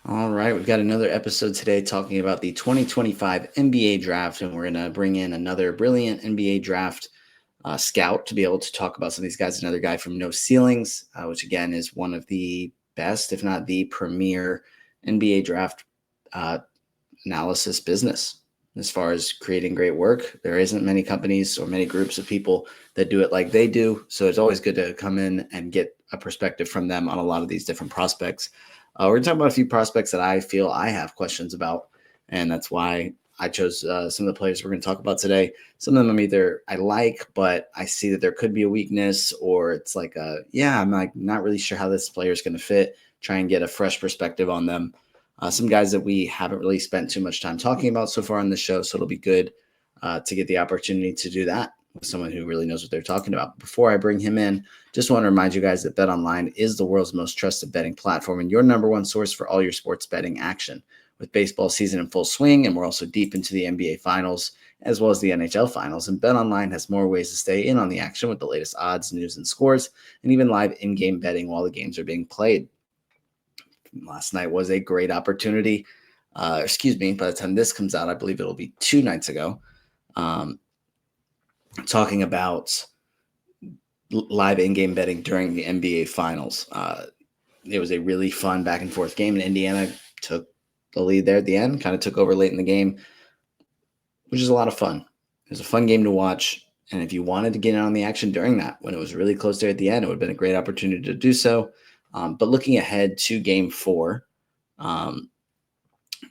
All right, we've got another episode today talking about the 2025 NBA draft, and we're going to bring in another brilliant NBA draft scout to be able to talk about some of these guys. Another guy from No Ceilings, which again is one of the best, if not the premier NBA draft uh, analysis business. As far as creating great work, there isn't many companies or many groups of people that do it like they do. So it's always good to come in and get a perspective from them on a lot of these different prospects. We're going to talk about a few prospects that I feel I have questions about, and that's why I chose some of the players we're going to talk about today. Some of them either I like, but I see that there could be a weakness, or it's like, I'm like not really sure how this player is going to fit. Try and get a fresh perspective on them. Some guys that we haven't really spent too much time talking about so far on the show, so it'll be good to get the opportunity to do that with someone who really knows what they're talking about. Before I bring him in, just want to remind you guys that BetOnline is the world's most trusted betting platform and your number one source for all your sports betting action. With baseball season in full swing, and we're also deep into the NBA Finals as well as the NHL Finals, and BetOnline has more ways to stay in on the action with the latest odds, news, and scores, and even live in-game betting while the games are being played. Last night was a great opportunity. By the time this comes out, I believe it'll be 2 nights ago, talking about live in-game betting during the NBA Finals. It was a really fun back and forth game, and Indiana took the lead there at the end, kind of took over late in the game, which is a lot of fun. It was a fun game to watch, and if you wanted to get in on the action during that, when it was really close there at the end, it would have been a great opportunity to do so. But looking ahead to Game 4,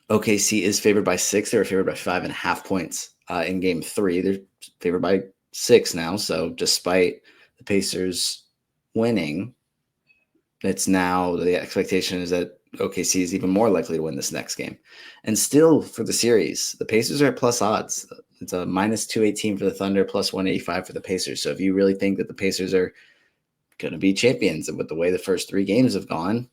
OKC is favored by 6. They were favored by 5.5 points in Game 3. They're favored by 6 now, so despite the Pacers winning, it's now the expectation is that OKC is even more likely to win this next game. And still for the series, the Pacers are at plus odds. It's a minus 218 for the Thunder, plus 185 for the Pacers. So if you really think that the Pacers are going to be champions, and with the way the first 3 games have gone,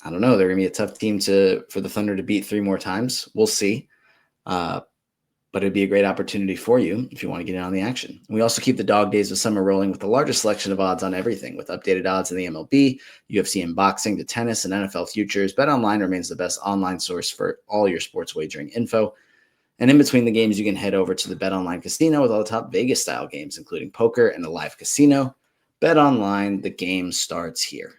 I don't know. They're going to be a tough team for the Thunder to beat 3 more times. We'll see. But it'd be a great opportunity for you if you want to get in on the action. We also keep the dog days of summer rolling with the largest selection of odds on everything, with updated odds in the MLB, UFC and boxing, to tennis and NFL futures. BetOnline remains the best online source for all your sports wagering info. And in between the games, you can head over to the BetOnline casino with all the top Vegas-style games, including poker and the live casino. BetOnline, the game starts here.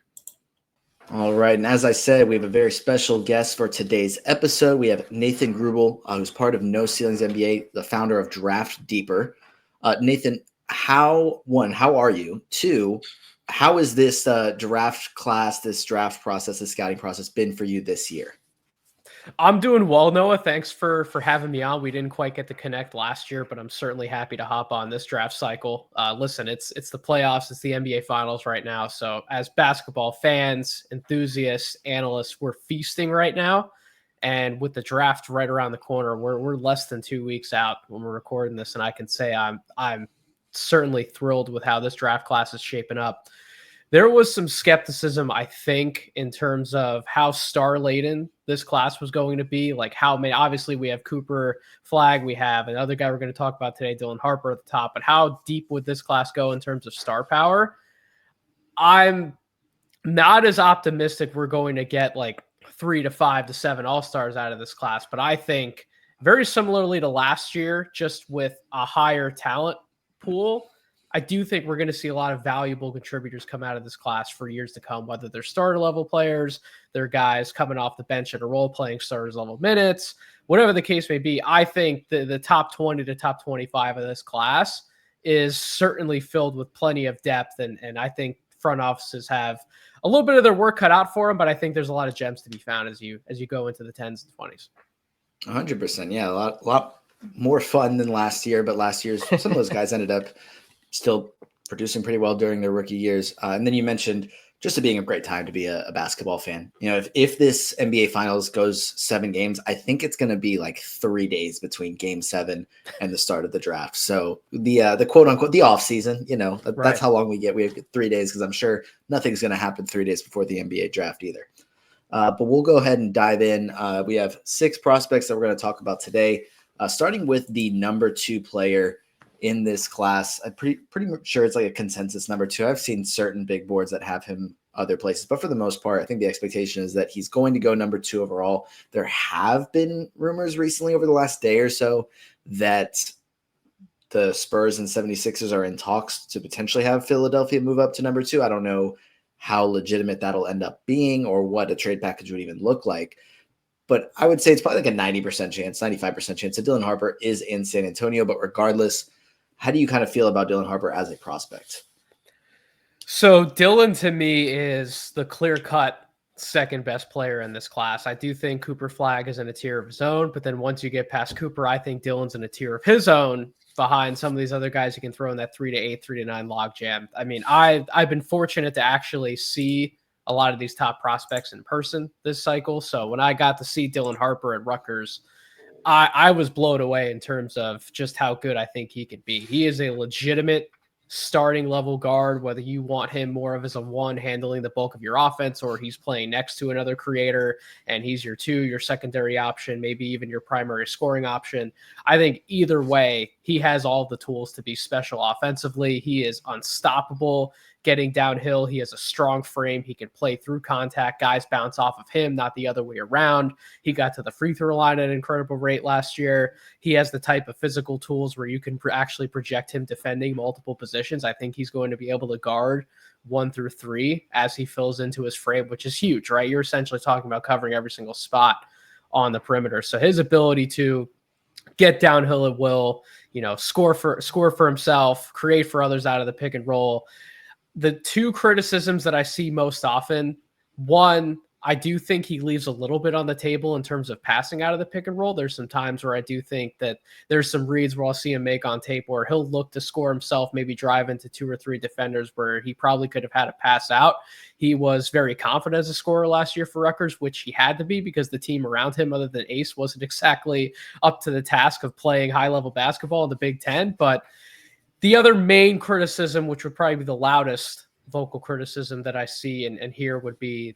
All right, and as I said, we have a very special guest for today's episode. We have Nathan Grubel, who's part of No Ceilings NBA, the founder of Draft Deeper. Nathan, how are you? 2, how is this draft class, this draft process, this scouting process been for you this year? I'm doing well, Noah. Thanks for having me on. We didn't quite get to connect last year, but I'm certainly happy to hop on this draft cycle. Listen, it's the playoffs, it's the NBA Finals right now. So as basketball fans, enthusiasts, analysts, we're feasting right now. And with the draft right around the corner, we're less than 2 weeks out when we're recording this, and I can say I'm certainly thrilled with how this draft class is shaping up. There was some skepticism, I think, in terms of how star-laden this class was going to be. Like how many, obviously we have Cooper Flag, we have another guy we're going to talk about today, Dylan Harper at the top, but how deep would this class go in terms of star power? I'm not as optimistic we're going to get like 3 to 5 to 7 all-stars out of this class, but I think very similarly to last year, just with a higher talent pool, I do think we're going to see a lot of valuable contributors come out of this class for years to come, whether they're starter level players, they're guys coming off the bench at a role playing starters level minutes, whatever the case may be. I think the top 20 to top 25 of this class is certainly filled with plenty of depth. And I think front offices have a little bit of their work cut out for them, but I think there's a lot of gems to be found as you go into the 10s and 20s. 100%. Yeah. A lot more fun than last year, but last year's, some of those guys ended up still producing pretty well during their rookie years. And then you mentioned just it being a great time to be a basketball fan. You know, if this NBA Finals goes 7 games, I think it's going to be like 3 days between Game 7 and the start of the draft. So the quote unquote the off season, you know, that's how long we get. We have 3 days because I'm sure nothing's going to happen 3 days before the NBA draft either. But we'll go ahead and dive in. We have 6 prospects that we're going to talk about today, starting with the number 2 player in this class. I'm pretty sure it's like a consensus number 2. I've seen certain big boards that have him other places. But for the most part, I think the expectation is that he's going to go number 2 overall. There have been rumors recently over the last day or so that the Spurs and 76ers are in talks to potentially have Philadelphia move up to number 2. I don't know how legitimate that'll end up being or what a trade package would even look like. But I would say it's probably like a 90% chance, 95% chance that Dylan Harper is in San Antonio. But regardless, how do you kind of feel about Dylan Harper as a prospect? So Dylan to me is the clear-cut second best player in this class. I do think Cooper Flagg is in a tier of his own, but then once you get past Cooper, I think Dylan's in a tier of his own behind some of these other guys you can throw in that 3 to 8, 3 to 9 logjam. I mean, I've been fortunate to actually see a lot of these top prospects in person this cycle. So when I got to see Dylan Harper at Rutgers, I was blown away in terms of just how good I think he could be. He is a legitimate starting level guard, whether you want him more of as a 1 handling the bulk of your offense, or he's playing next to another creator and he's your 2, your secondary option, maybe even your primary scoring option. I think either way, he has all the tools to be special offensively. He is unstoppable getting downhill. He has a strong frame. He can play through contact. Guys bounce off of him, not the other way around. He got to the free throw line at an incredible rate last year. He has the type of physical tools where you can actually project him defending multiple positions. I think he's going to be able to guard 1 through 3 as he fills into his frame, which is huge, right? You're essentially talking about covering every single spot on the perimeter. So his ability to get downhill at will, score for himself, create for others out of the pick and roll. The 2 criticisms that I see most often, one, I do think he leaves a little bit on the table in terms of passing out of the pick and roll. There's some times where I do think that there's some reads where I'll see him make on tape where he'll look to score himself, maybe drive into 2 or 3 defenders where he probably could have had a pass out. He was very confident as a scorer last year for Rutgers, which he had to be because the team around him, other than Ace, wasn't exactly up to the task of playing high-level basketball in the Big Ten. But the other main criticism, which would probably be the loudest vocal criticism that I see and hear, would be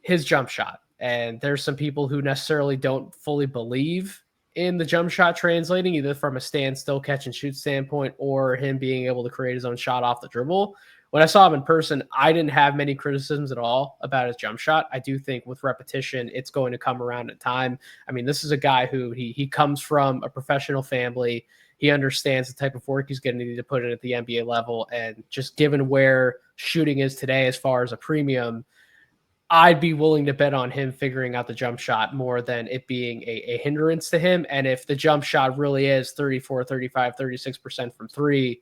his jump shot. And there's some people who necessarily don't fully believe in the jump shot translating, either from a standstill catch and shoot standpoint or him being able to create his own shot off the dribble. When I saw him in person, I didn't have many criticisms at all about his jump shot. I do think with repetition, it's going to come around in time. I mean, this is a guy who he comes from a professional family. He understands the type of work he's going to need to put in at the NBA level. And just given where shooting is today as far as a premium, I'd be willing to bet on him figuring out the jump shot more than it being a hindrance to him. And if the jump shot really is 34, 35, 36% from 3,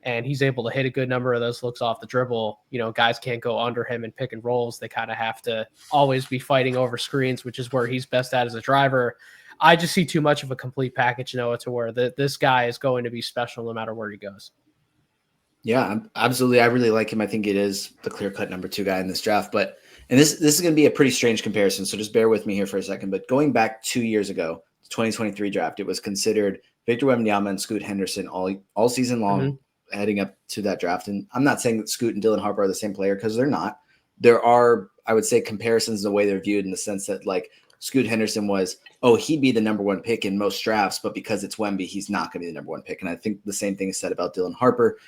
and he's able to hit a good number of those looks off the dribble, guys can't go under him in pick and rolls. They kind of have to always be fighting over screens, which is where he's best at as a driver. I just see too much of a complete package, Noah, to where this guy is going to be special no matter where he goes. Yeah, absolutely. I really like him. I think it is the clear-cut number 2 guy in this draft. And this is going to be a pretty strange comparison, so just bear with me here for a second. But going back 2 years ago, the 2023 draft, it was considered Victor Wembanyama and Scoot Henderson all season long, heading up to that draft. And I'm not saying that Scoot and Dylan Harper are the same player, because they're not. There are, I would say, comparisons in the way they're viewed, in the sense that, like, Scoot Henderson was, he'd be the number 1 pick in most drafts, but because it's Wemby, he's not going to be the number 1 pick. And I think the same thing is said about Dylan Harper.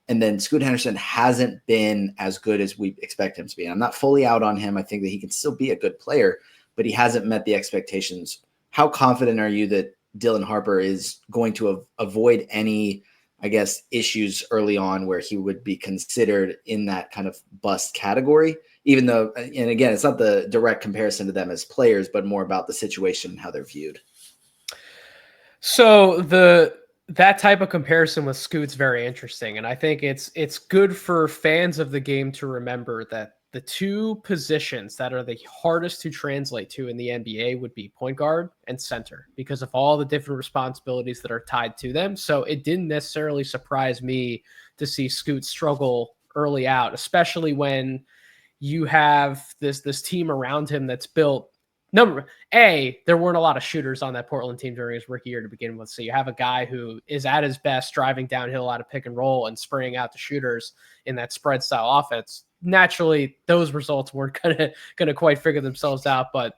And then Scoot Henderson hasn't been as good as we expect him to be. And I'm not fully out on him. I think that he can still be a good player, but he hasn't met the expectations. How confident are you that Dylan Harper is going to avoid any, I guess, issues early on where he would be considered in that kind of bust category? Even though, and again, it's not the direct comparison to them as players, but more about the situation and how they're viewed. So that type of comparison with Scoot's very interesting. And I think it's good for fans of the game to remember that the 2 positions that are the hardest to translate to in the NBA would be point guard and center, because of all the different responsibilities that are tied to them. So it didn't necessarily surprise me to see Scoot struggle early out, especially when you have this team around him that's built. There weren't a lot of shooters on that Portland team during his rookie year to begin with. So you have a guy who is at his best driving downhill out of pick and roll and spraying out the shooters in that spread style offense. Naturally, those results weren't gonna quite figure themselves out. But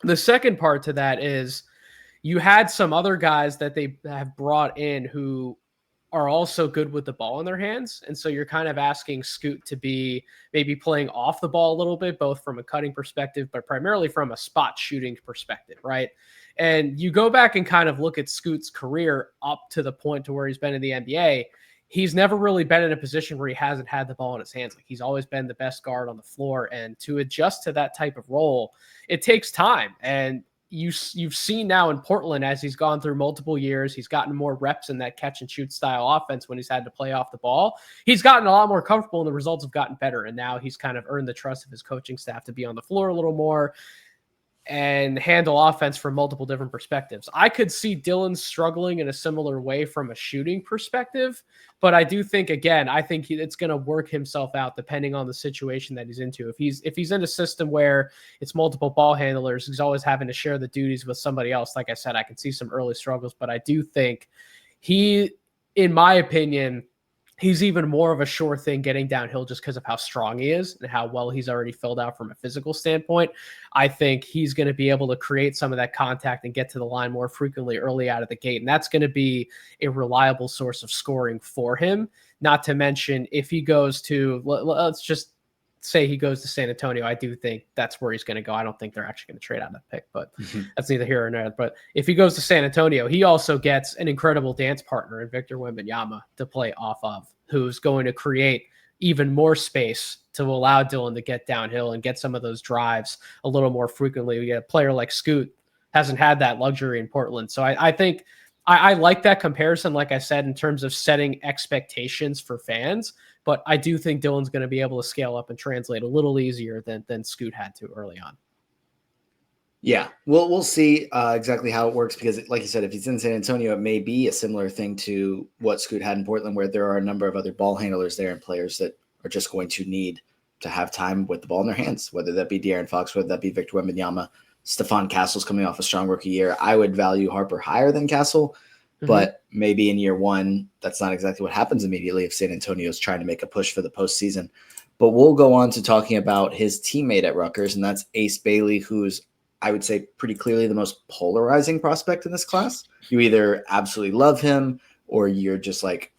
the second part to that is you had some other guys that they have brought in who are also good with the ball in their hands. And so you're kind of asking Scoot to be maybe playing off the ball a little bit, both from a cutting perspective, but primarily from a spot shooting perspective, right? And you go back and kind of look at Scoot's career up to the point to where he's been in the NBA. He's never really been in a position where he hasn't had the ball in his hands. Like, he's always been the best guard on the floor. And to adjust to that type of role, it takes time. And you've seen now in Portland, as he's gone through multiple years, he's gotten more reps in that catch and shoot style offense when he's had to play off the ball. He's gotten a lot more comfortable and the results have gotten better. And now he's kind of earned the trust of his coaching staff to be on the floor a little more and handle offense from multiple different perspectives. I could see Dylan struggling in a similar way from a shooting perspective, but I do think, again, I think it's going to work himself out depending on the situation that he's into. If he's in a system where it's multiple ball handlers, he's always having to share the duties with somebody else. Like I said, I can see some early struggles, but I do think in my opinion, he's even more of a sure thing getting downhill just because of how strong he is and how well he's already filled out from a physical standpoint. I think he's going to be able to create some of that contact and get to the line more frequently early out of the gate. And that's going to be a reliable source of scoring for him. Not to mention, if he goes to, let's just say he goes to San Antonio, I do think that's where he's going to go. I don't think they're actually going to trade out that pick, but that's neither here nor there. But if he goes to San Antonio, he also gets an incredible dance partner in Victor Wembanyama to play off of, who's going to create even more space to allow Dylan to get downhill and get some of those drives a little more frequently. We get a player like Scoot hasn't had that luxury in Portland. So I think I like that comparison, like I said, in terms of setting expectations for fans. But I do think Dylan's going to be able to scale up and translate a little easier than Scoot had to early on. Yeah, we'll see exactly how it works because, like you said, if he's in San Antonio, it may be a similar thing to what Scoot had in Portland, where there are a number of other ball handlers there and players that are just going to need to have time with the ball in their hands, whether that be De'Aaron Fox, whether that be Victor Wembanyama. Stephon Castle's coming off a strong rookie year. I would value Harper higher than Castle, but maybe in year one, that's not exactly what happens immediately if San Antonio is trying to make a push for the postseason. But we'll go on to talking about his teammate at Rutgers, and that's Ace Bailey, who's, I would say, pretty clearly the most polarizing prospect in this class. You either absolutely love him or you're just like,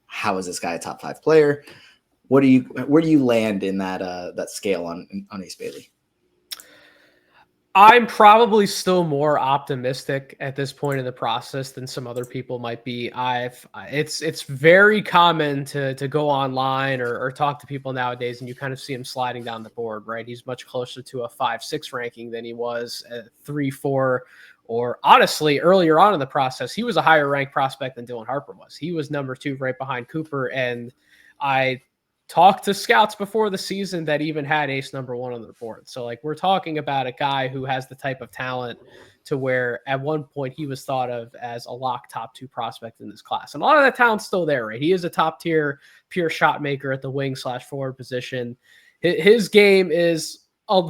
how is this guy a top 5 player? Where do you land in that scale on Ace Bailey? I'm probably still more optimistic at this point in the process than some other people might be. It's very common to go online or talk to people nowadays, and you kind of see him sliding down the board, right? He's much closer to a 5-6 ranking than he was a 3-4, or honestly, earlier on in the process, he was a higher ranked prospect than Dylan Harper was. He was number 2 right behind Cooper, and I talked to scouts before the season that even had Ace number 1 on the board. So like, we're talking about a guy who has the type of talent to where at one point he was thought of as a lock top 2 prospect in this class. And a lot of that talent's still there, right? He is a top tier pure shot maker at the wing/forward position. His game is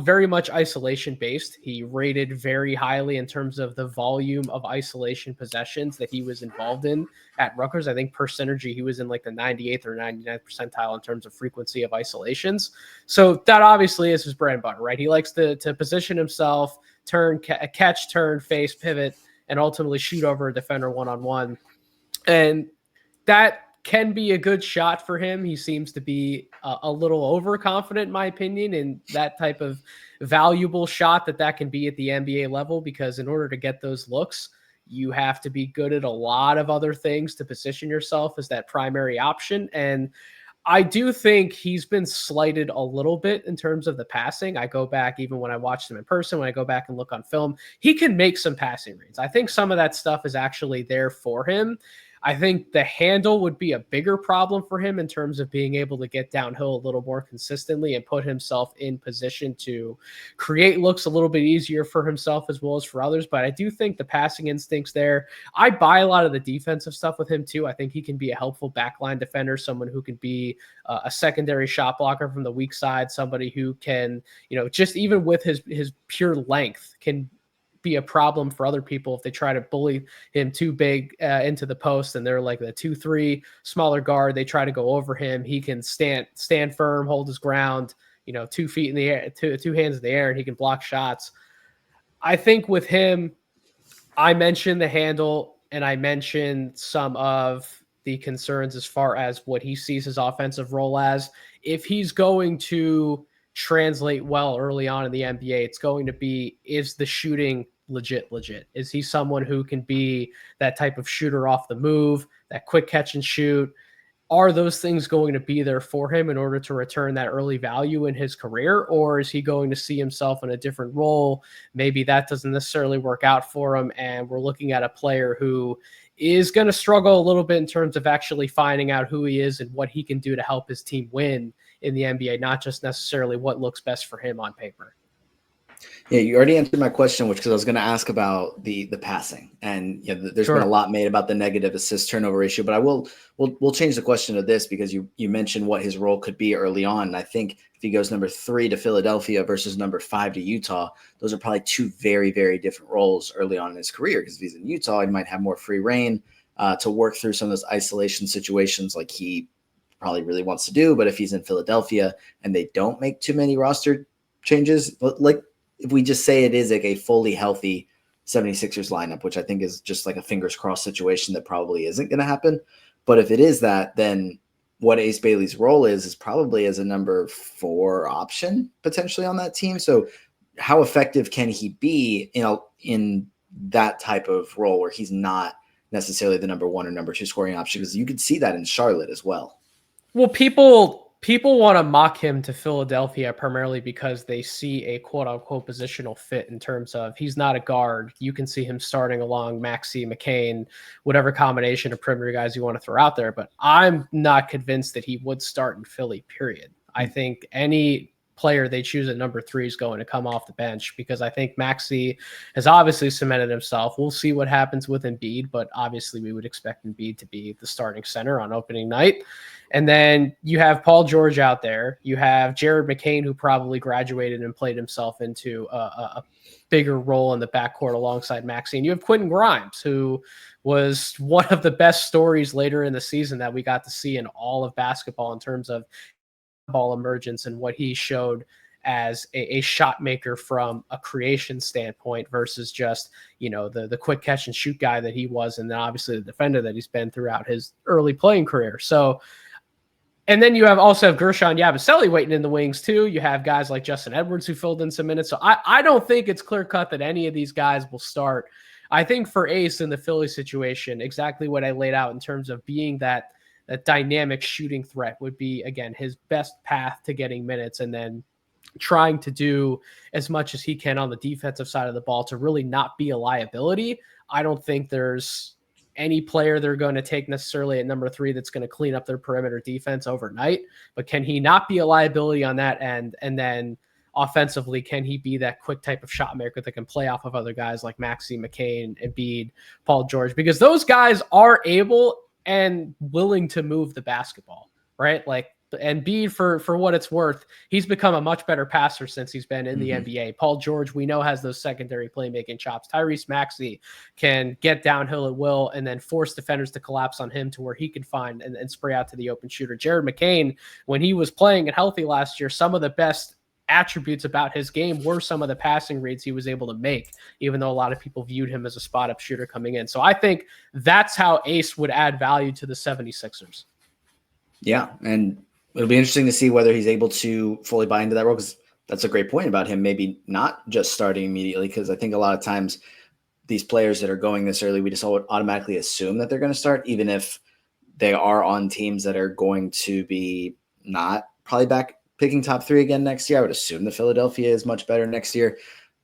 very much isolation based. He rated very highly in terms of the volume of isolation possessions that he was involved in at Rutgers. I think per synergy, he was in like the 98th or 99th percentile in terms of frequency of isolations. So that obviously is his bread and butter, right? He likes to position himself, catch, turn, face, pivot, and ultimately shoot over a defender one-on-one. And that can be a good shot for him. He seems to be a little overconfident, in my opinion, in that type of valuable shot that can be at the NBA level, because in order to get those looks, you have to be good at a lot of other things to position yourself as that primary option. And I do think he's been slighted a little bit in terms of the passing. I go back, even when I watched him in person, when I go back and look on film, he can make some passing reads. I think some of that stuff is actually there for him. I think the handle would be a bigger problem for him in terms of being able to get downhill a little more consistently and put himself in position to create looks a little bit easier for himself as well as for others. But I do think the passing instinct's there. I buy a lot of the defensive stuff with him too. I think he can be a helpful backline defender, someone who can be a secondary shot blocker from the weak side, somebody who can, just even with his pure length, can be a problem for other people if they try to bully him too big into the post and they're like the 2-3 smaller guard. They try to go over him. He can stand firm, hold his ground, 2 feet in the air, two hands in the air, and he can block shots. I think with him, I mentioned the handle and I mentioned some of the concerns as far as what he sees his offensive role as. If he's going to translate well early on in the NBA, it's going to be, is the shooting legit? Is he someone who can be that type of shooter off the move, that quick catch and shoot? Are those things going to be there for him in order to return that early value in his career? Or is he going to see himself in a different role? Maybe that doesn't necessarily work out for him, and we're looking at a player who is going to struggle a little bit in terms of actually finding out who he is and what he can do to help his team win in the NBA, not just necessarily what looks best for him on paper. Yeah, you already answered my question, which, because I was going to ask about the passing, and there's been a lot made about the negative assist turnover ratio, but we'll change the question to this, because you mentioned what his role could be early on. And I think if he goes number 3 to Philadelphia versus number 5 to Utah, those are probably 2 very, very different roles early on in his career, because if he's in Utah, he might have more free reign to work through some of those isolation situations like he probably really wants to do. But if he's in Philadelphia and they don't make too many roster changes, like if we just say it is like a fully healthy 76ers lineup, which I think is just like a fingers crossed situation that probably isn't going to happen. But if it is that, then what Ace Bailey's role is probably as a number 4 option potentially on that team. So how effective can he be in that type of role where he's not necessarily the number 1 or number 2 scoring option? Because you could see that in Charlotte as well. Well, people want to mock him to Philadelphia primarily because they see a quote-unquote positional fit in terms of he's not a guard. You can see him starting along Maxey, McCain, whatever combination of perimeter guys you want to throw out there. But I'm not convinced that he would start in Philly, period. I think any player they choose at number 3 is going to come off the bench, because I think Maxey has obviously cemented himself. We'll see what happens with Embiid, but obviously we would expect Embiid to be the starting center on opening night. And then you have Paul George out there. You have Jared McCain, who probably graduated and played himself into a bigger role in the backcourt alongside Maxey. And you have Quentin Grimes, who was one of the best stories later in the season that we got to see in all of basketball in terms of ball emergence and what he showed as a shot maker from a creation standpoint versus just, the quick catch and shoot guy that he was. And then obviously the defender that he's been throughout his early playing career. So, and then you also have Gershon Yabusele waiting in the wings too. You have guys like Justin Edwards who filled in some minutes. So I don't think it's clear cut that any of these guys will start. I think for Ace in the Philly situation, exactly what I laid out in terms of being that dynamic shooting threat would be, again, his best path to getting minutes, and then trying to do as much as he can on the defensive side of the ball to really not be a liability. I don't think there's any player they're going to take necessarily at number 3 that's going to clean up their perimeter defense overnight, but can he not be a liability on that end? And then offensively, can he be that quick type of shot maker that can play off of other guys like Maxey, McCain, Embiid, Paul George? Because those guys are able and willing to move the basketball, right? Like, and Embiid, for what it's worth, he's become a much better passer since he's been in the NBA. Paul George, we know, has those secondary playmaking chops. Tyrese Maxey can get downhill at will and then force defenders to collapse on him to where he can find and spray out to the open shooter. Jared McCain, when he was playing and healthy last year, some of the best attributes about his game were some of the passing reads he was able to make, even though a lot of people viewed him as a spot-up shooter coming in. So I think that's how Ace would add value to the 76ers. Yeah, and it'll be interesting to see whether he's able to fully buy into that role, because that's a great point about him maybe not just starting immediately, because I think a lot of times these players that are going this early, we just automatically assume that they're going to start, even if they are on teams that are going to be not probably back picking top 3 again next year. I would assume the Philadelphia is much better next year,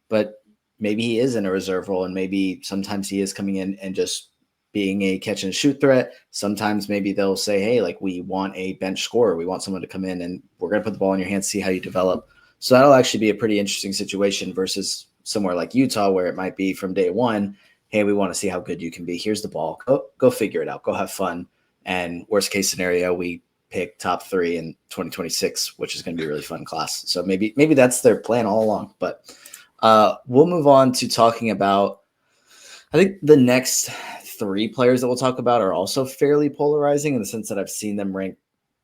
but maybe he is in a reserve role, and maybe sometimes he is coming in and just being a catch and shoot threat. Sometimes maybe they'll say, hey, like, we want a bench scorer. We want someone to come in and we're going to put the ball in your hands, see how you develop. So that'll actually be a pretty interesting situation versus somewhere like Utah, where it might be from day one, hey, we want to see how good you can be. Here's the ball. Go figure it out. Go have fun. And worst case scenario, we pick top 3 in 2026, which is going to be a really fun class. So maybe that's their plan all along. But we'll move on to talking about, I think the next 3 players that we'll talk about are also fairly polarizing, in the sense that I've seen them ranked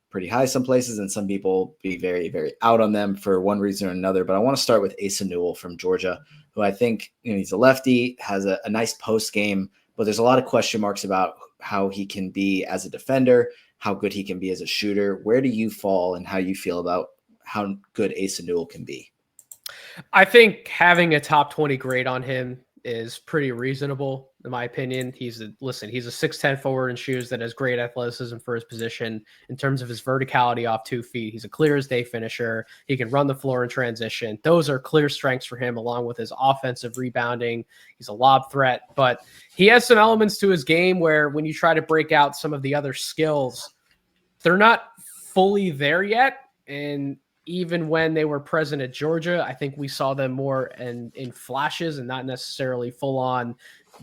pretty high some places and some people be very, very out on them for one reason or another. But I want to start with Asa Newell from Georgia, who I think, he's a lefty, has a nice post game, but there's a lot of question marks about how he can be as a defender, how good he can be as a shooter. Where do you fall and how you feel about how good Asa Newell can be? I think having a top 20 grade on him is pretty reasonable, in my opinion. He's a 6'10" forward in shoes that has great athleticism for his position in terms of his verticality off 2 feet. He's a clear as day finisher. He can run the floor in transition. Those are clear strengths for him, along with his offensive rebounding. He's a lob threat, but he has some elements to his game where when you try to break out some of the other skills, they're not fully there yet. And even when they were present at Georgia, I think we saw them more in flashes and not necessarily full on.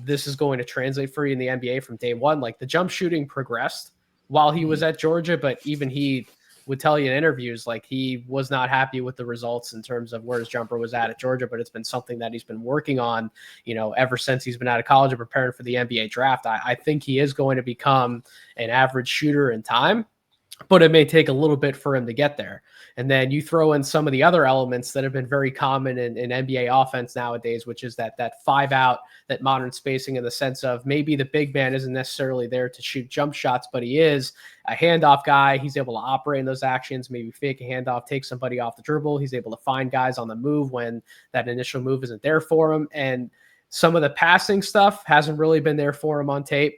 This is going to translate for you in the NBA from day one. Like the jump shooting progressed while he was at Georgia, but even he would tell you in interviews, like he was not happy with the results in terms of where his jumper was at Georgia, but it's been something that he's been working on, ever since he's been out of college and preparing for the NBA draft. I think he is going to become an average shooter in time, but it may take a little bit for him to get there. And then you throw in some of the other elements that have been very common in NBA offense nowadays, which is that 5-out, that modern spacing, in the sense of maybe the big man isn't necessarily there to shoot jump shots, but he is a handoff guy. He's able to operate in those actions, maybe fake a handoff, take somebody off the dribble. He's able to find guys on the move when that initial move isn't there for him. And some of the passing stuff hasn't really been there for him on tape.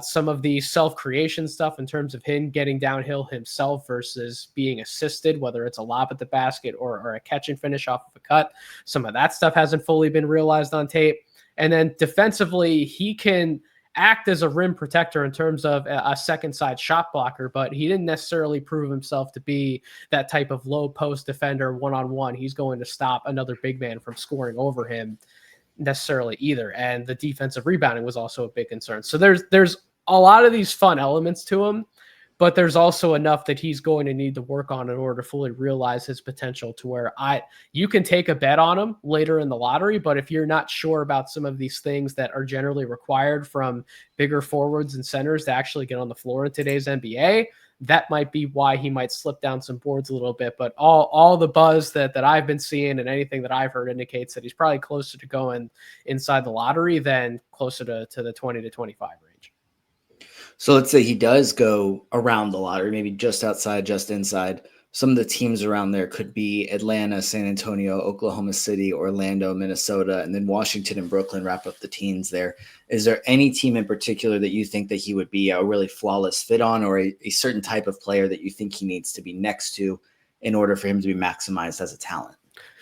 Some of the self-creation stuff in terms of him getting downhill himself versus being assisted, whether it's a lob at the basket or a catch and finish off of a cut. Some of that stuff hasn't fully been realized on tape. And then defensively, he can act as a rim protector in terms of a second side shot blocker, but he didn't necessarily prove himself to be that type of low post defender one-on-one. He's going to stop another big man from scoring over him necessarily either. And the defensive rebounding was also a big concern. So there's a lot of these fun elements to him, but there's also enough that he's going to need to work on in order to fully realize his potential, to where you can take a bet on him later in the lottery. But if you're not sure about some of these things that are generally required from bigger forwards and centers to actually get on the floor in today's NBA, that might be why he might slip down some boards a little bit. But all the buzz that I've been seeing and anything that I've heard indicates that he's probably closer to going inside the lottery than closer to the 20 to 25 range. So let's say he does go around the lottery, maybe just outside, just inside. Some of the teams around there could be Atlanta, San Antonio, Oklahoma City, Orlando, Minnesota, and then Washington and Brooklyn wrap up the teens there. Is there any team in particular that you think that he would be a really flawless fit on, or a certain type of player that you think he needs to be next to in order for him to be maximized as a talent?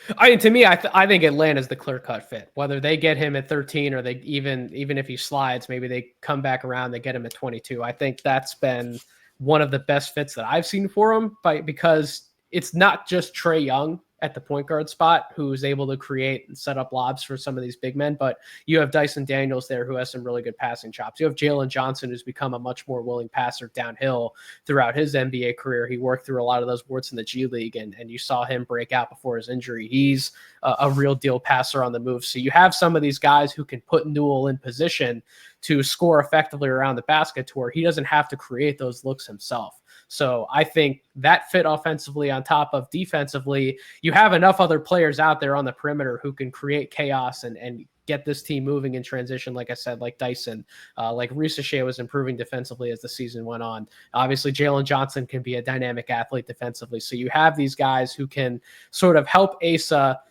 To me, I think Atlanta's the clear-cut fit. Whether they get him at 13 or they even if he slides, maybe they come back around, they get him at 22. I think that's been one of the best fits that I've seen for him, because it's not just Trae Young at the point guard spot who's able to create and set up lobs for some of these big men, but you have Dyson Daniels there who has some really good passing chops. You have Jalen Johnson, who's become a much more willing passer downhill throughout his NBA career. He worked through a lot of those warts in the G League, and you saw him break out before his injury. He's a real deal passer on the move. So you have some of these guys who can put Newell in position to score effectively around the basket, to where he doesn't have to create those looks himself. So I think that fit offensively, on top of defensively, you have enough other players out there on the perimeter who can create chaos and get this team moving in transition. Like I said, like Dyson, like Ricochet was improving defensively as the season went on. Obviously, Jalen Johnson can be a dynamic athlete defensively. So you have these guys who can sort of help Asa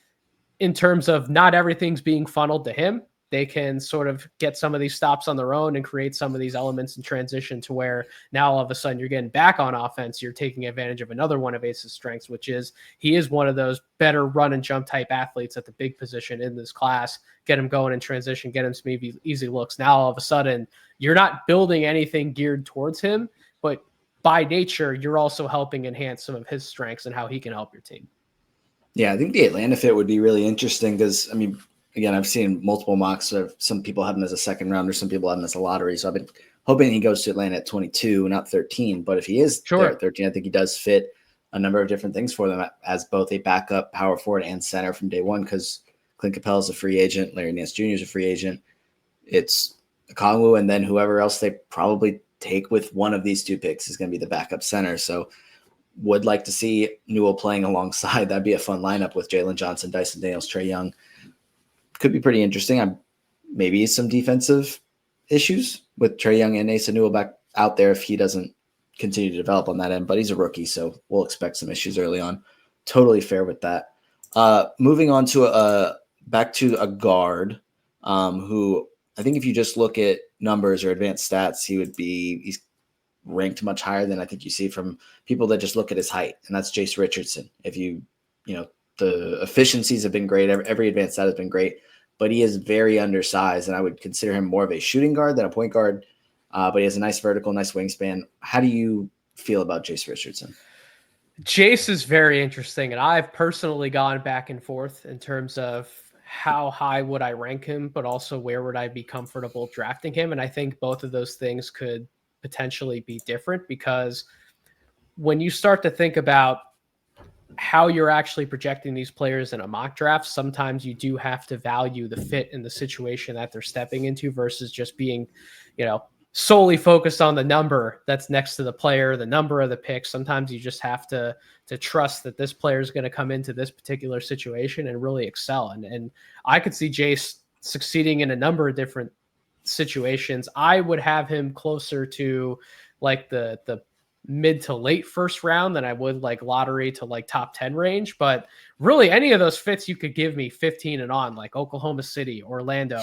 in terms of not everything's being funneled to him. They can sort of get some of these stops on their own and create some of these elements in transition, to where now all of a sudden you're getting back on offense. You're taking advantage of another one of Ace's strengths, which is he is one of those better run and jump type athletes at the big position in this class. Get him going in transition, get him some easy looks. Now all of a sudden you're not building anything geared towards him, but by nature, you're also helping enhance some of his strengths and how he can help your team. Yeah, I think the Atlanta fit would be really interesting because, again, I've seen multiple mocks of some people have him as a second rounder, some people have him as a lottery. So I've been hoping he goes to Atlanta at 22, not 13. But if he is there at 13, I think he does fit a number of different things for them as both a backup power forward and center from day one, because Clint Capella is a free agent. Larry Nance Jr. is a free agent. It's Kongwu, and then whoever else they probably take with one of these two picks is going to be the backup center. So would like to see Newell playing alongside. That'd be a fun lineup with Jalen Johnson, Dyson Daniels, Trae Young. Could be pretty interesting. Maybe some defensive issues with Trae Young and Asa Newell back out there if he doesn't continue to develop on that end. But he's a rookie, so we'll expect some issues early on. Totally fair with that. Moving on to back to a guard who I think if you just look at numbers or advanced stats, he's ranked much higher than I think you see from people that just look at his height, and that's Jace Richardson. If you know, the efficiencies have been great. Every advanced stat has been great, but he is very undersized, and I would consider him more of a shooting guard than a point guard. But he has a nice vertical, nice wingspan. How do you feel about Jace Richardson? Jace is very interesting, and I've personally gone back and forth in terms of how high would I rank him, but also where would I be comfortable drafting him. And I think both of those things could potentially be different, because when you start to think about how you're actually projecting these players in a mock draft, sometimes you do have to value the fit in the situation that they're stepping into versus just being, solely focused on the number that's next to the player, the number of the picks. Sometimes you just have to trust that this player is going to come into this particular situation and really excel. And I could see Jace succeeding in a number of different situations. I would have him closer to like the mid to late first round than I would like lottery to like top 10 range. But really any of those fits you could give me 15 and on, like Oklahoma City, Orlando,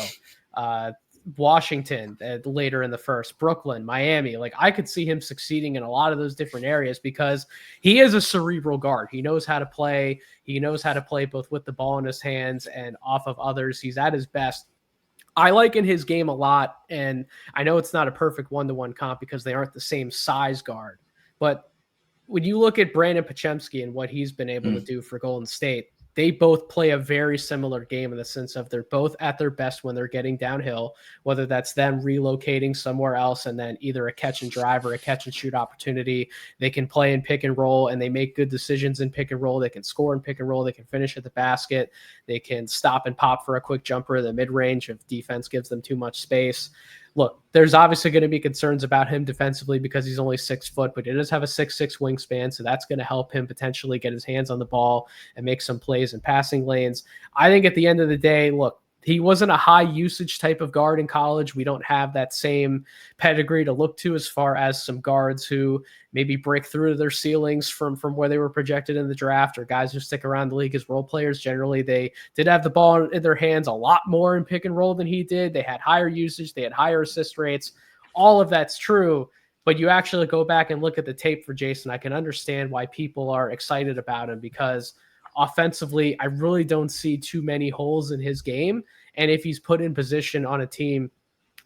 Washington later in the first, Brooklyn, Miami. Like I could see him succeeding in a lot of those different areas because he is a cerebral guard. He knows how to play. He knows how to play both with the ball in his hands and off of others. He's at his best. I like in his game a lot. And I know it's not a perfect one-to-one comp because they aren't the same size guard, but when you look at Brandon Podziemski and what he's been able to do for Golden State, they both play a very similar game in the sense of they're both at their best when they're getting downhill, whether that's them relocating somewhere else and then either a catch and drive or a catch and shoot opportunity. They can play in pick and roll and they make good decisions in pick and roll. They can score in pick and roll. They can finish at the basket. They can stop and pop for a quick jumper in the mid-range if defense gives them too much space. Look, there's obviously going to be concerns about him defensively because he's only 6 foot, but he does have a 6'6" wingspan, so that's going to help him potentially get his hands on the ball and make some plays in passing lanes. I think at the end of the day, look, he wasn't a high usage type of guard in college. We don't have that same pedigree to look to as far as some guards who maybe break through their ceilings from where they were projected in the draft, or guys who stick around the league as role players. Generally, they did have the ball in their hands a lot more in pick and roll than he did. They had higher usage. They had higher assist rates. All of that's true. But you actually go back and look at the tape for Jason. I can understand why people are excited about him because offensively, I really don't see too many holes in his game. And if he's put in position on a team,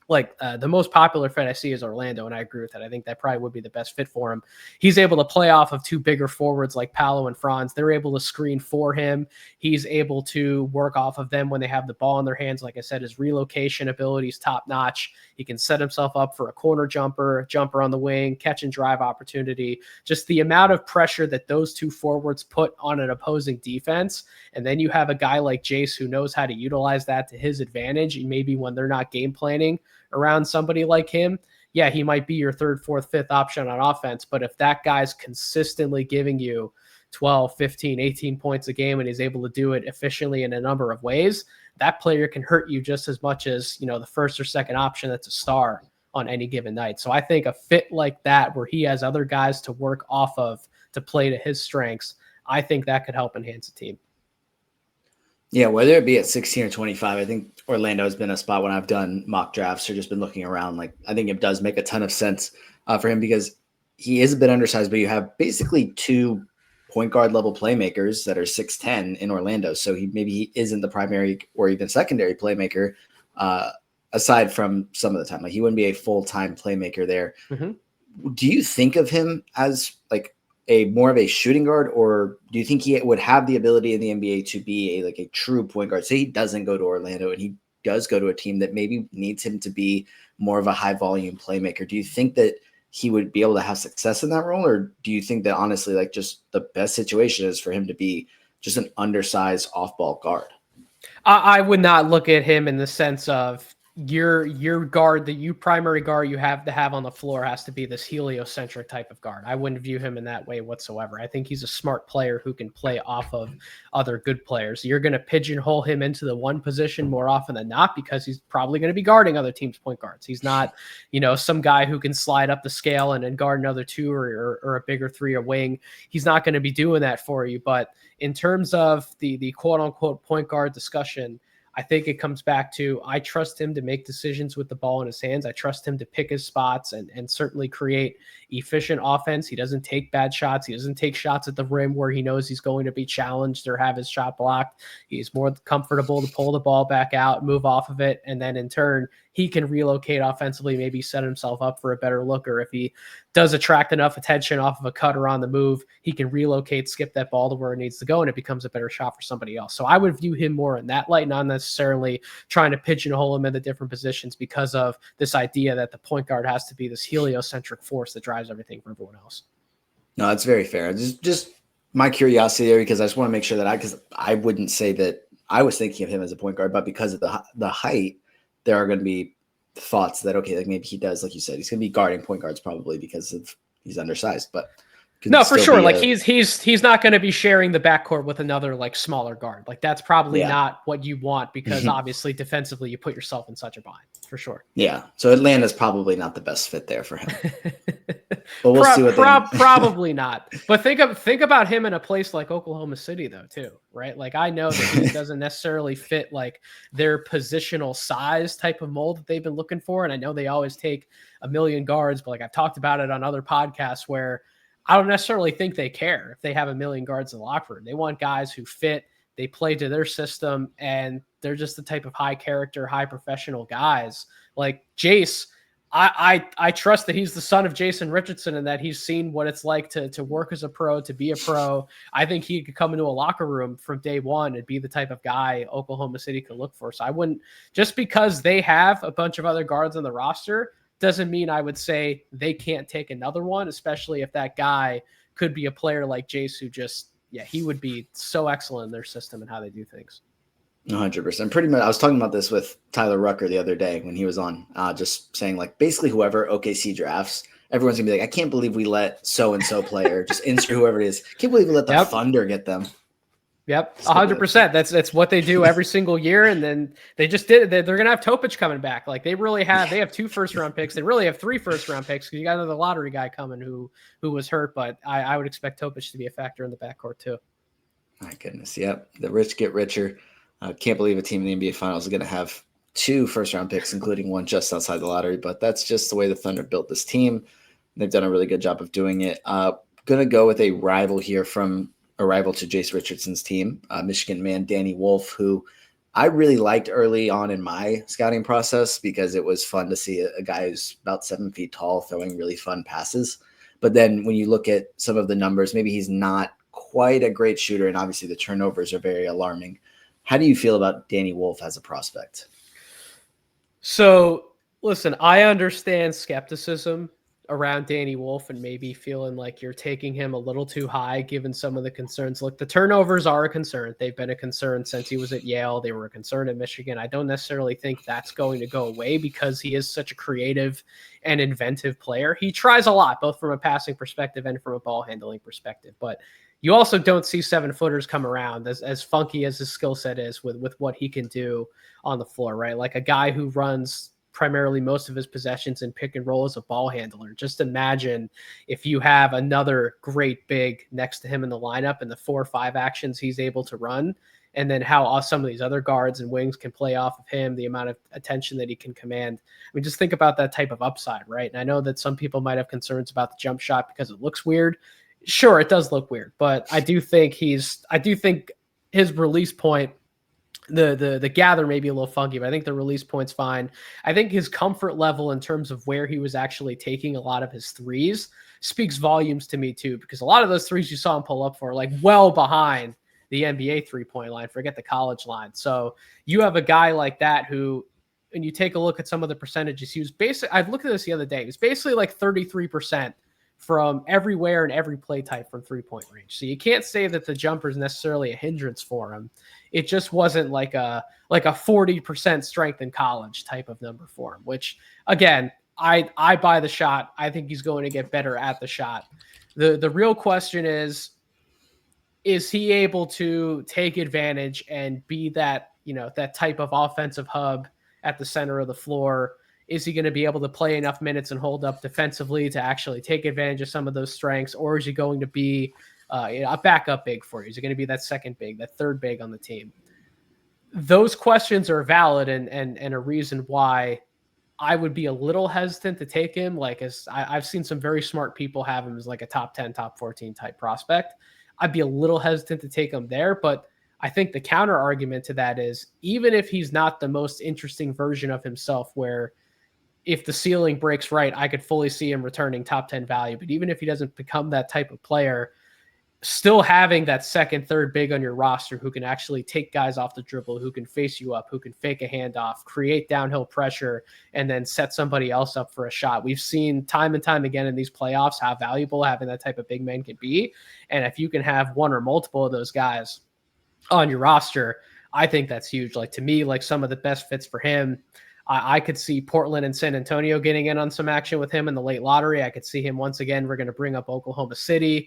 like the most popular fit I see is Orlando, and I agree with that. I think that probably would be the best fit for him. He's able to play off of two bigger forwards like Paolo and Franz. They're able to screen for him. He's able to work off of them when they have the ball in their hands. Like I said, his relocation ability is top notch. He can set himself up for a corner jumper on the wing, catch and drive opportunity. Just the amount of pressure that those two forwards put on an opposing defense. And then you have a guy like Jace who knows how to utilize that to his advantage. And maybe when they're not game planning around somebody like him, yeah, he might be your third, fourth, fifth option on offense. But if that guy's consistently giving you 12, 15, 18 points a game and he's able to do it efficiently in a number of ways, that player can hurt you just as much as, the first or second option that's a star on any given night. So I think a fit like that where he has other guys to work off of to play to his strengths, I think that could help enhance a team. Yeah, whether it be at 16 or 25, I think Orlando has been a spot when I've done mock drafts or just been looking around. Like, I think it does make a ton of sense for him because he is a bit undersized, but you have basically two point guard level playmakers that are 6'10" in Orlando. So he isn't the primary or even secondary playmaker aside from some of the time. Like, he wouldn't be a full-time playmaker there. Mm-hmm. Do you think of him as like a more of a shooting guard, or do you think he would have the ability in the NBA to be a true point guard? Say he doesn't go to Orlando and he does go to a team that maybe needs him to be more of a high volume playmaker. Do you think that he would be able to have success in that role? Or do you think that honestly, like, just the best situation is for him to be just an undersized off ball guard? I would not look at him in the sense of your guard, the primary guard you have to have on the floor has to be this heliocentric type of guard. I wouldn't view him in that way whatsoever. I think he's a smart player who can play off of other good players. You're going to pigeonhole him into the one position more often than not because he's probably going to be guarding other teams' point guards. He's not, some guy who can slide up the scale and guard another two or a bigger three or wing. He's not going to be doing that for you. But in terms of the quote unquote point guard discussion, I think it comes back to, I trust him to make decisions with the ball in his hands. I trust him to pick his spots and certainly create efficient offense. He doesn't take bad shots. He doesn't take shots at the rim where he knows he's going to be challenged or have his shot blocked. He's more comfortable to pull the ball back out, move off of it, and then in turn, he can relocate offensively, maybe set himself up for a better look, or if he does attract enough attention off of a cut or on the move, he can relocate, skip that ball to where it needs to go, and it becomes a better shot for somebody else. So I would view him more in that light, not necessarily trying to pigeonhole him into different positions because of this idea that the point guard has to be this heliocentric force that drives everything for everyone else. No, that's very fair. Just my curiosity there, because I just want to make sure that because I wouldn't say that I was thinking of him as a point guard, but because of the height, there are going to be thoughts that, okay, like maybe he does, like you said, he's going to be guarding point guards probably because he's undersized, but no, for sure. Like he's not going to be sharing the backcourt with another like smaller guard. Like that's probably not what you want because obviously defensively you put yourself in such a bind for sure. Yeah. So Atlanta's probably not the best fit there for him. But we'll see what probably not. But think about him in a place like Oklahoma City though too, right? Like I know that he doesn't necessarily fit like their positional size type of mold that they've been looking for. And I know they always take a million guards, but like I've talked about it on other podcasts where I don't necessarily think they care if they have a million guards in the locker room. They want guys who fit, they play to their system, and they're just the type of high character, high professional guys. Like Jace, I trust that he's the son of Jason Richardson and that he's seen what it's like to work as a pro, to be a pro. I think he could come into a locker room from day one and be the type of guy Oklahoma City could look for. So I wouldn't, just because they have a bunch of other guards on the roster, doesn't mean I would say they can't take another one, especially if that guy could be a player like Jace who just, he would be so excellent in their system and how they do things. 100%. Pretty much. I was talking about this with Tyler Rucker the other day when he was on, just saying like basically whoever OKC drafts, everyone's gonna be like, I can't believe we let so-and-so player just insert whoever it is. Can't believe we let the Thunder get them. Yep, 100%. That's what they do every single year, and then they just did it. They're gonna have Topic coming back. Like they have 2 first-round picks. They really have 3 first-round picks because you got another lottery guy coming who was hurt. But I would expect Topic to be a factor in the backcourt too. My goodness, yep. The rich get richer. Can't believe a team in the NBA Finals is going to have 2 first-round picks, including one just outside the lottery. But that's just the way the Thunder built this team. They've done a really good job of doing it. Going to go with a rival here from a rival to Jace Richardson's team, Michigan man Danny Wolf, who I really liked early on in my scouting process because it was fun to see a guy who's about 7 feet tall throwing really fun passes. But then when you look at some of the numbers, maybe he's not quite a great shooter, and obviously the turnovers are very alarming. How do you feel about Danny Wolf as a prospect? So, listen, I understand skepticism around Danny Wolf and maybe feeling like you're taking him a little too high given some of the concerns. Look, the turnovers are a concern. They've been a concern since he was at Yale. They were a concern at Michigan. I don't necessarily think that's going to go away because he is such a creative and inventive player. He tries a lot, both from a passing perspective and from a ball handling perspective. But you also don't see 7-footers come around as funky as his skill set is with what he can do on the floor, right? Like a guy who runs primarily most of his possessions in pick and roll as a ball handler. Just imagine if you have another great big next to him in the lineup and the 4 or 5 actions he's able to run, and then how some of these other guards and wings can play off of him, the amount of attention that he can command. I mean, just think about that type of upside, right? And I know that some people might have concerns about the jump shot because it looks weird. Sure, it does look weird, but I do think his release point, the gather may be a little funky, but I think the release point's fine. I think his comfort level in terms of where he was actually taking a lot of his threes speaks volumes to me too, because a lot of those threes you saw him pull up for like well behind the NBA 3-point line, forget the college line. So you have a guy like that who, and you take a look at some of the percentages, he was basically, I've looked at this the other day, it was basically like 33% from everywhere and every play type from 3-point range. So you can't say that the jumper is necessarily a hindrance for him. it just wasn't like a 40% strength in college type of number for him, which again, I buy the shot. I think he's going to get better at the shot. The real question is he able to take advantage and be that, that type of offensive hub at the center of the floor? Is he going to be able to play enough minutes and hold up defensively to actually take advantage of some of those strengths? Or is he going to be a backup big for you? Is he going to be that second big, that third big on the team? Those questions are valid and a reason why I would be a little hesitant to take him. Like, as I've seen some very smart people have him as like a top 10, top 14 type prospect. I'd be a little hesitant to take him there, but I think the counter argument to that is, even if he's not the most interesting version of himself, where if the ceiling breaks right, I could fully see him returning top 10 value. But even if he doesn't become that type of player, still having that second, third big on your roster who can actually take guys off the dribble, who can face you up, who can fake a handoff, create downhill pressure, and then set somebody else up for a shot. We've seen time and time again in these playoffs how valuable having that type of big man can be. And if you can have one or multiple of those guys on your roster, I think that's huge. Like, to me, like, some of the best fits for him, I could see Portland and San Antonio getting in on some action with him in the late lottery. I could see him once again. We're going to bring up Oklahoma City.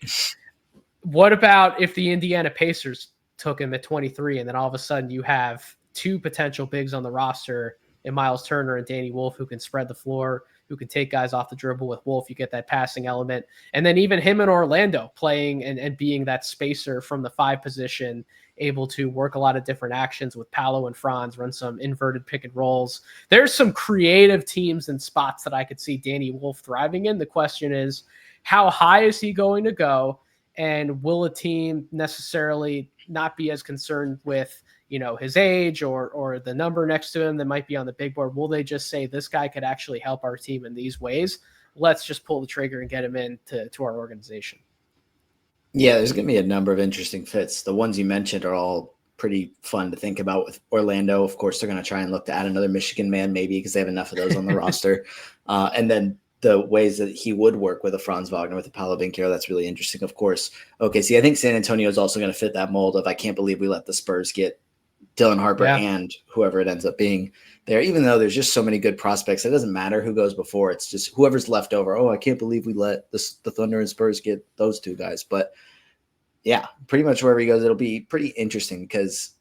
What about if the Indiana Pacers took him at 23, and then all of a sudden you have two potential bigs on the roster in Miles Turner and Danny Wolf, who can spread the floor, who can take guys off the dribble? With Wolf, you get that passing element. And then even him in Orlando playing and being that spacer from the 5 position, able to work a lot of different actions with Paolo and Franz, run some inverted pick and rolls. There's some creative teams and spots that I could see Danny Wolf thriving in. The question is, how high is he going to go? And will a team necessarily not be as concerned with, his age or the number next to him that might be on the big board? Will they just say, this guy could actually help our team in these ways? Let's just pull the trigger and get him into our organization. Yeah, there's going to be a number of interesting fits. The ones you mentioned are all pretty fun to think about. With Orlando, of course, they're going to try and look to add another Michigan man, maybe, because they have enough of those on the roster. And then the ways that he would work with a Franz Wagner, with a Paolo Banchero, that's really interesting, of course. Okay, see, I think San Antonio is also going to fit that mold of, I can't believe we let the Spurs get Dylan Harper and whoever it ends up being there, even though there's just so many good prospects. It doesn't matter who goes before. It's just whoever's left over. Oh, I can't believe we let the Thunder and Spurs get those two guys. But yeah, pretty much wherever he goes, it'll be pretty interesting, because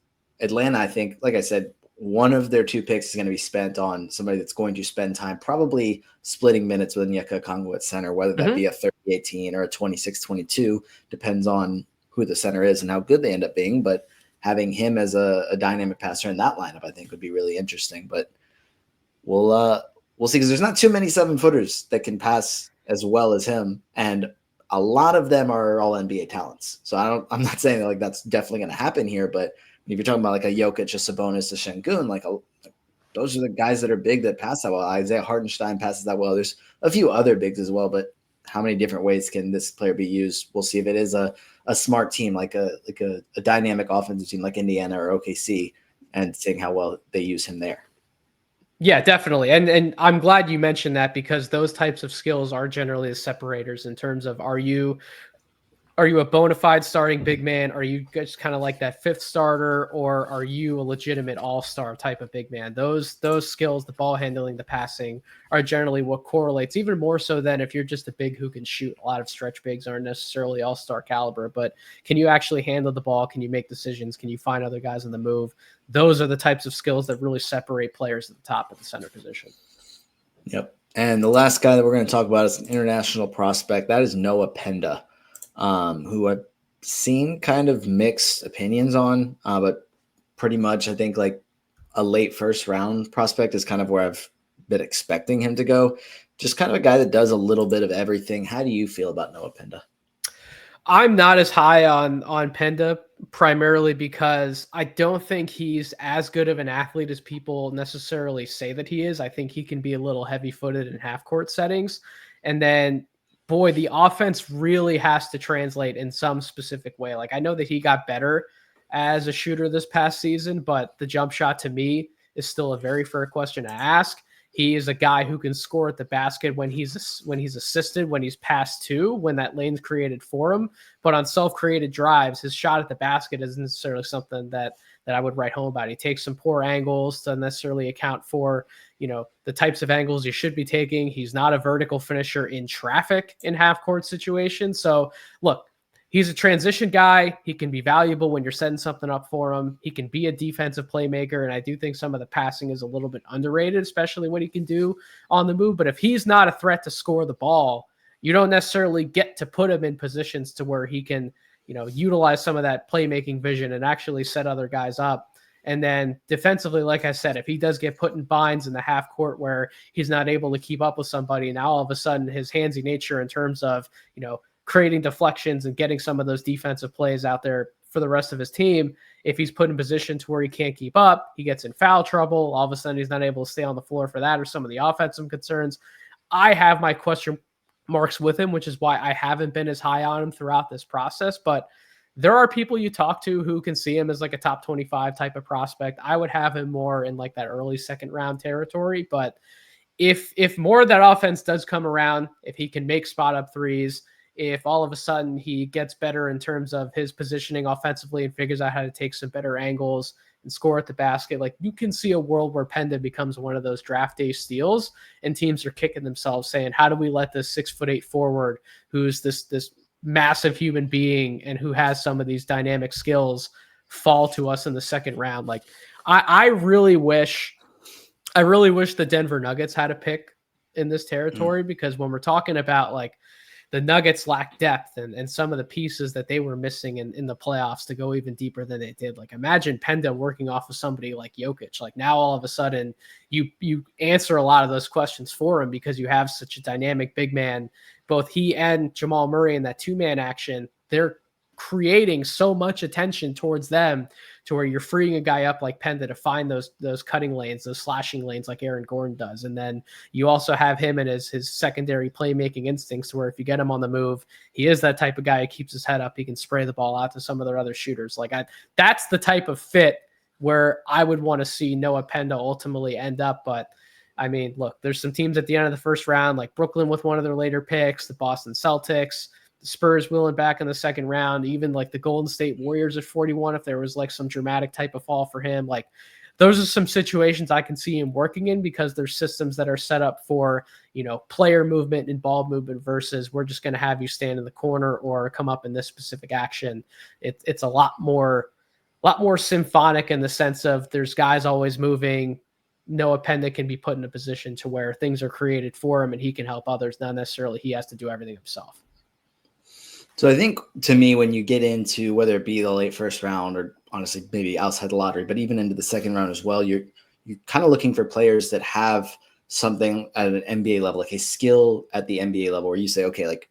Atlanta, I think, like I said, one of their 2 picks is going to be spent on somebody that's going to spend time probably splitting minutes with Onyeka Okongwu at center, whether that be a 30-18 or a 26-22, depends on who the center is and how good they end up being. But having him as a dynamic passer in that lineup, I think, would be really interesting. But we'll see, because there's not too many 7-footers that can pass as well as him, and a lot of them are all NBA talents. So I'm not saying that, like, that's definitely going to happen here, but if you're talking about like a Jokic, a Sabonis, a Şengün, those are the guys that are big that pass that well. Isaiah Hartenstein passes that well. There's a few other bigs as well, but how many different ways can this player be used? We'll see if it is a smart team, like a dynamic offensive team like Indiana or OKC, and seeing how well they use him there. Yeah, definitely. And I'm glad you mentioned that, because those types of skills are generally the separators in terms of, are you a bona fide starting big man? Are you just kind of like that 5th starter, or are you a legitimate all-star type of big man? Those skills, the ball handling, the passing, are generally what correlates, even more so than if you're just a big who can shoot. A lot of stretch bigs aren't necessarily all-star caliber, but can you actually handle the ball? Can you make decisions? Can you find other guys on the move? Those are the types of skills that really separate players at the top of the center position. Yep. And the last guy that we're going to talk about is an international prospect. That is Noah Pendy, who I've seen kind of mixed opinions on, but pretty much I think like a late 1st round prospect is kind of where I've been expecting him to go. Just kind of a guy that does a little bit of everything. How do you feel about Noah Pendy? I'm not as high on Pendy, primarily because I don't think he's as good of an athlete as people necessarily say that he is. I think he can be a little heavy-footed in half-court settings. And then, boy, the offense really has to translate in some specific way. Like, I know that he got better as a shooter this past season, but the jump shot, to me, is still a very fair question to ask. He is a guy who can score at the basket when he's assisted, when he's passed to, when that lane's created for him. But on self-created drives, his shot at the basket isn't necessarily something that that I would write home about. He takes some poor angles, doesn't necessarily account for, the types of angles you should be taking. He's not a vertical finisher in traffic in half court situations. So look, he's a transition guy. He can be valuable when you're setting something up for him. He can be a defensive playmaker. And I do think some of the passing is a little bit underrated, especially what he can do on the move. But if he's not a threat to score the ball, you don't necessarily get to put him in positions to where he can, utilize some of that playmaking vision and actually set other guys up. And then defensively, like I said, if he does get put in binds in the half court where he's not able to keep up with somebody, now all of a sudden his handsy nature in terms of, creating deflections and getting some of those defensive plays out there for the rest of his team, if he's put in position to where he can't keep up, he gets in foul trouble. All of a sudden he's not able to stay on the floor for that or some of the offensive concerns. I have my question marks with him, which is why I haven't been as high on him throughout this process. But there are people you talk to who can see him as like a top 25 type of prospect. I would have him more in like that early second round territory. But if more of that offense does come around, if he can make spot up threes, if all of a sudden he gets better in terms of his positioning offensively and figures out how to take some better angles and score at the basket, like you can see a world where Pendy becomes one of those draft day steals and teams are kicking themselves saying, how do we let this 6'8" forward who's this massive human being and who has some of these dynamic skills fall to us in the second round? Like I really wish the Denver Nuggets had a pick in this territory, because when we're talking about like the Nuggets lack depth and some of the pieces that they were missing in the playoffs to go even deeper than they did. Like imagine Pendy working off of somebody like Jokic. Like now all of a sudden you answer a lot of those questions for him because you have such a dynamic big man. Both he and Jamal Murray in that two-man action, they're creating so much attention towards them to where you're freeing a guy up like Pendy to find those cutting lanes, those slashing lanes like Aaron Gordon does. And then you also have him and his secondary playmaking instincts, where if you get him on the move, he is that type of guy who keeps his head up. He can spray the ball out to some of their other shooters. Like that's the type of fit where I would want to see Noah Pendy ultimately end up. But I mean, look, there's some teams at the end of the first round, like Brooklyn with one of their later picks, the Boston Celtics, the Spurs wheeling back in the second round, even like the Golden State Warriors at 41, if there was like some dramatic type of fall for him. Like those are some situations I can see him working in, because there's systems that are set up for, player movement and ball movement versus we're just going to have you stand in the corner or come up in this specific action. It's a lot more symphonic in the sense of there's guys always moving. Noah Pendy can be put in a position to where things are created for him and he can help others. Not necessarily he has to do everything himself. So I think, to me, when you get into whether it be the late first round or honestly maybe outside the lottery, but even into the second round as well, you're kind of looking for players that have something at an NBA level, like a skill at the NBA level, where you say, okay, like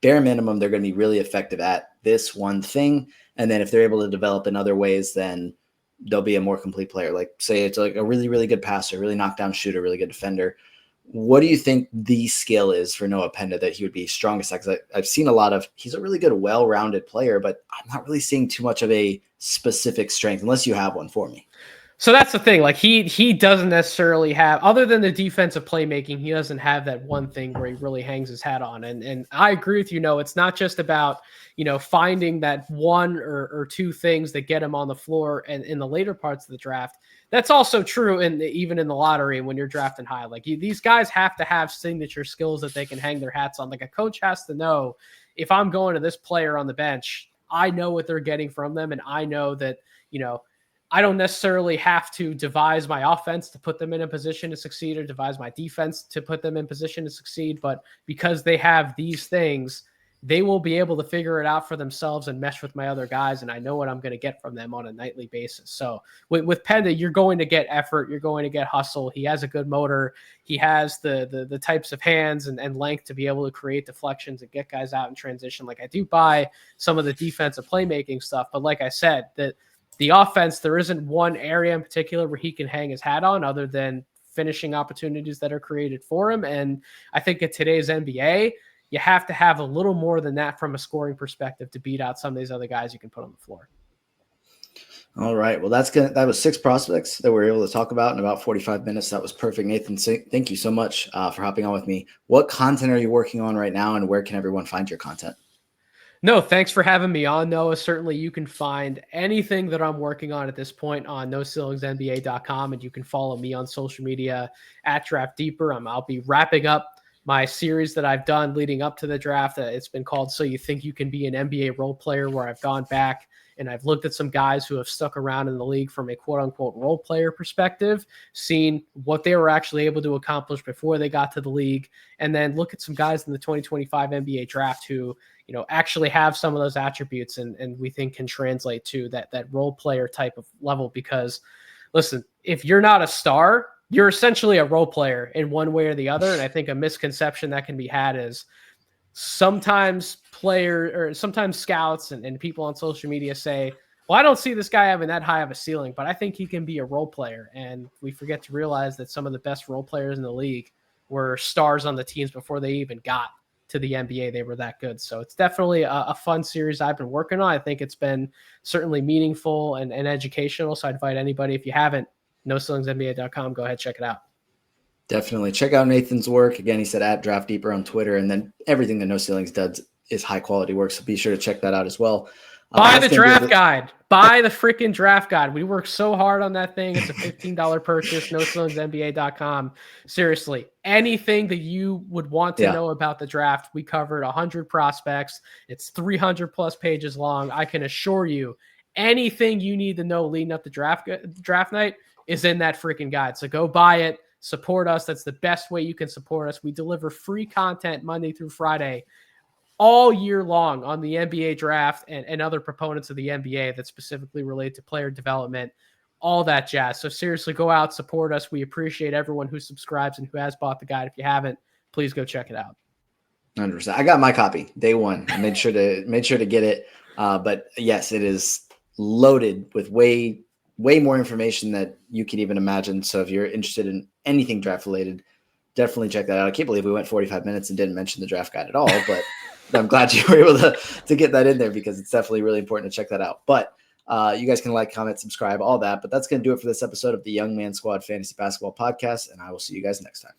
bare minimum, they're going to be really effective at this one thing. And then if they're able to develop in other ways, then they'll be a more complete player. Like say it's like a really, really good passer, really knockdown shooter, really good defender. What do you think the skill is for Noah Pendy that he would be strongest at? Because I've seen a lot of, he's a really good, well-rounded player, but I'm not really seeing too much of a specific strength unless you have one for me. So that's the thing. Like he doesn't necessarily have, other than the defensive playmaking, he doesn't have that one thing where he really hangs his hat on. And I agree with you. No, it's not just about, finding that one or two things that get him on the floor and in the later parts of the draft. That's also true even in the lottery when you're drafting high. Like these guys have to have signature skills that they can hang their hats on. Like a coach has to know, if I'm going to this player on the bench, I know what they're getting from them. And I know that, I don't necessarily have to devise my offense to put them in a position to succeed or devise my defense to put them in position to succeed. But because they have these things, they will be able to figure it out for themselves and mesh with my other guys. And I know what I'm going to get from them on a nightly basis. So with Pendy, you're going to get effort. You're going to get hustle. He has a good motor. He has the types of hands and length to be able to create deflections and get guys out in transition. Like I do buy some of the defensive playmaking stuff, but like I said, that the offense, there isn't one area in particular where he can hang his hat on other than finishing opportunities that are created for him. And I think at today's NBA, you have to have a little more than that from a scoring perspective to beat out some of these other guys you can put on the floor. All right. Well, that was 6 prospects that we were able to talk about in about 45 minutes. That was perfect. Nathan, thank you so much for hopping on with me. What content are you working on right now, and where can everyone find your content? No, thanks for having me on, Noah. Certainly you can find anything that I'm working on at this point on NoCeilingsNBA.com, and you can follow me on social media at Draft Deeper. I'll be wrapping up my series that I've done leading up to the draft. It's been called So You Think You Can Be an NBA Role Player, where I've gone back and I've looked at some guys who have stuck around in the league from a quote-unquote role player perspective, seen what they were actually able to accomplish before they got to the league, and then look at some guys in the 2025 NBA draft who actually have some of those attributes and we think can translate to that role player type of level. Because listen, if you're not a star, you're essentially a role player in one way or the other. And I think a misconception that can be had is sometimes sometimes scouts and people on social media say, well, I don't see this guy having that high of a ceiling, but I think he can be a role player. And we forget to realize that some of the best role players in the league were stars on the teams before they even got to the NBA. They were that good. So it's definitely a fun series I've been working on. I think it's been certainly meaningful and educational. So I invite anybody, if you haven't, NoCeilingsNBA.com, go ahead, check it out. Definitely check out Nathan's work. Again, he said at Draft Deeper on Twitter, and then everything that No Ceilings does is high quality work. So be sure to check that out as well. Buy the draft guide. Buy the freaking draft guide. We worked so hard on that thing. It's a $15 purchase. NoCeilingsNBA.com. Seriously, anything that you would want to know about the draft, we covered 100 prospects. It's 300 plus pages long. I can assure you, anything you need to know leading up to draft night is in that freaking guide. So go buy it. Support us. That's the best way you can support us. We deliver free content Monday through Friday all year long on the NBA draft and other proponents of the NBA that specifically relate to player development, all that jazz. So seriously, go out, support us. We appreciate everyone who subscribes and who has bought the guide. If you haven't, please go check it out. 100%. I got my copy day one. I made sure to get it. But yes, it is loaded with way more information that you can even imagine. So if you're interested in anything draft related, definitely check that out. I can't believe we went 45 minutes and didn't mention the draft guide at all, but I'm glad you were able to get that in there because it's definitely really important to check that out. But you guys can like, comment, subscribe, all that. But that's going to do it for this episode of the Young Man Squad Fantasy Basketball Podcast, and I will see you guys next time.